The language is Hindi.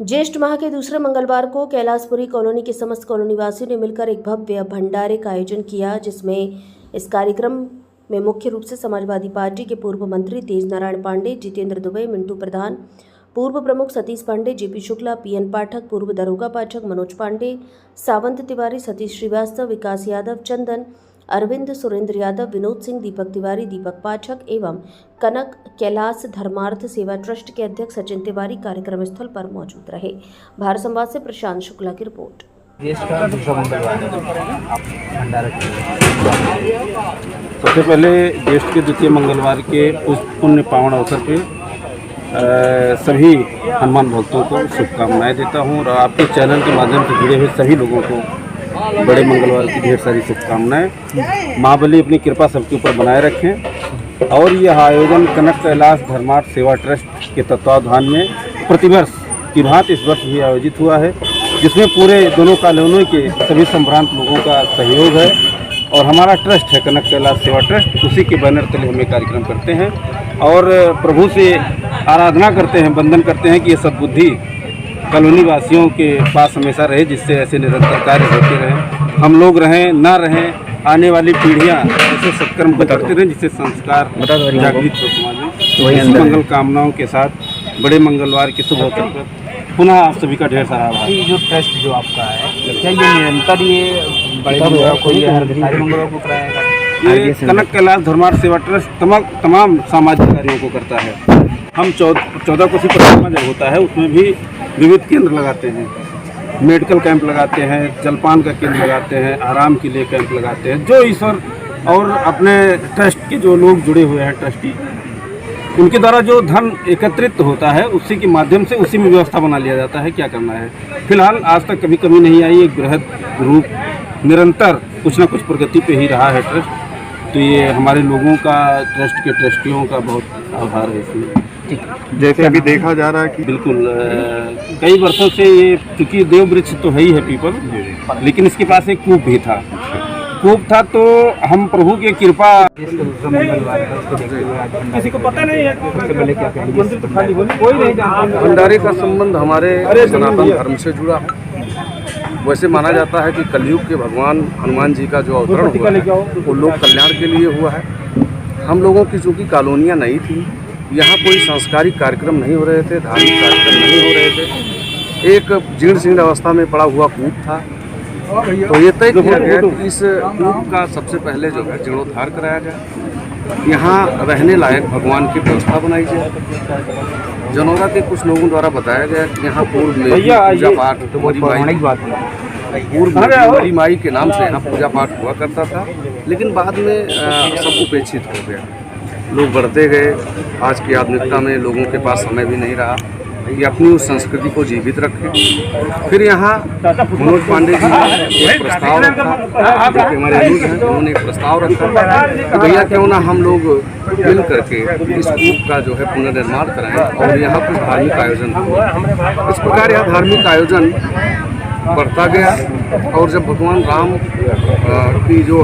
ज्येष्ठ माह के दूसरे मंगलवार को कैलाशपुरी कॉलोनी के समस्त कॉलोनी वासियों ने मिलकर एक भव्य भंडारे का आयोजन किया, जिसमें इस कार्यक्रम में मुख्य रूप से समाजवादी पार्टी के पूर्व मंत्री तेज नारायण पांडे, जितेंद्र दुबे, मिंटू प्रधान, पूर्व प्रमुख सतीश पांडे, जेपी शुक्ला, पीएन पाठक, पूर्व दरोगा पाठक मनोज पांडे, सावंत तिवारी, सतीश श्रीवास्तव, विकास यादव, चंदन, अरविंद, सुरेंद्र यादव, विनोद सिंह, दीपक तिवारी, दीपक पाठक एवं कनक कैलाश धर्मार्थ सेवा ट्रस्ट के अध्यक्ष सचिन तिवारी कार्यक्रम स्थल पर मौजूद रहे। भारत संवाद से प्रशांत शुक्ला की रिपोर्ट। सबसे पहले ज्येष्ठ के द्वितीय मंगलवार के उस पुण्य पावन अवसर पे सभी हनुमान भक्तों को शुभकामनाएं देता हूं और आपके चैनल के माध्यम से जुड़े हुए सभी लोगों को बड़े मंगलवार की ढेर सारी शुभकामनाएं। महाबली अपनी कृपा सबके ऊपर बनाए रखें। और यह आयोजन कनक कैलाश धर्मार्थ सेवा ट्रस्ट के तत्वावधान में प्रतिवर्ष की भांति इस वर्ष भी आयोजित हुआ है, जिसमें पूरे दोनों कॉलोनियों के सभी संभ्रांत लोगों का सहयोग है। और हमारा ट्रस्ट है कनक कैलाश सेवा ट्रस्ट, उसी के बैनर तले हम ये कार्यक्रम करते हैं और प्रभु से आराधना करते हैं, वंदन करते हैं कि ये सद्बुद्धि कॉलोनी वासियों के पास हमेशा रहे, जिससे ऐसे निरंतर कार्य होते रहें। हम लोग रहें ना रहें, आने वाली पीढ़ियां ऐसे सत्कर्म करते रहें जिससे संस्कार जागृत हो समाज में। इसी मंगल कामनाओं के साथ बड़े मंगलवार के शुभ अवसर पर पुनः आप सभी का ढेर सारा आभार। जो ट्रस्ट जो आपका है, क्या ये निरंतर ये बड़े मंगलवार को सारे मंगलवार को कराएगा? ये कनक कैलाश धर्मार्थ सेवा ट्रस्ट तमाम सामाजिक कार्यों को करता है। हम 14 कोसी परिक्रमा जब होता है उसमें भी विविध केंद्र लगाते हैं, मेडिकल कैंप लगाते हैं, जलपान का केंद्र लगाते हैं, आराम के लिए कैंप लगाते हैं। जो ईश्वर और अपने ट्रस्ट के जो लोग जुड़े हुए हैं ट्रस्टी, उनके द्वारा जो धन एकत्रित होता है उसी के माध्यम से उसी में व्यवस्था बना लिया जाता है क्या करना है। फिलहाल आज तक कभी कमी नहीं आई। एक बृहद रूप निरंतर कुछ न कुछ प्रगति पे ही रहा है ट्रस्ट। तो ये हमारे लोगों का, ट्रस्ट के ट्रस्टियों का बहुत आभार है इसमें। जैसे अभी देखा जा रहा है कि बिल्कुल कई वर्षों से ये, चूँकि देव वृक्ष तो है ही है पीपल, लेकिन इसके पास एक कूप भी था। कूप था तो हम प्रभु की कृपा, किसी को पता नहीं है। सबसे पहले क्या कहेंगे? कोई नहीं जानता। भंडारे का संबंध हमारे सनातन धर्म से जुड़ा है। वैसे माना जाता है कि कलयुग के भगवान हनुमान जी का जो अवतरण हुआ है वो लोक कल्याण के लिए हुआ है। हम लोगों की चूँकि कॉलोनियाँ नहीं थी, यहाँ कोई सांस्कारिक कार्यक्रम नहीं हो रहे थे, धार्मिक कार्यक्रम नहीं हो रहे थे। एक जीर्ण शीर्ण अवस्था में पड़ा हुआ कूप था, तो ये तय किया गया कि इस कूप का सबसे पहले जो है जीर्णोद्धार कराया जाए, यहाँ रहने लायक भगवान की व्यवस्था बनाई जाए। जनौरा के कुछ लोगों द्वारा बताया गया कि यहाँ पूर्व में पूजा पाठ मरी माई के नाम से यहाँ पूजा पाठ हुआ करता था, लेकिन बाद में सब उपेक्षित हो गया। लोग बढ़ते गए, आज की आधुनिकता में लोगों के पास समय भी नहीं रहा कि अपनी उस संस्कृति को जीवित रखें। फिर यहाँ मनोज पांडे जी ने एक प्रस्ताव रखा, जो कि हमारे न्यूज़ हैं, उन्होंने एक प्रस्ताव रखा कि भैया क्यों ना हम लोग मिल करके इस कूप का जो है पुनर्निर्माण कराएं और यहाँ कुछ धार्मिक आयोजन हो। इस प्रकार यह धार्मिक आयोजन बढ़ता गया और जब भगवान राम की जो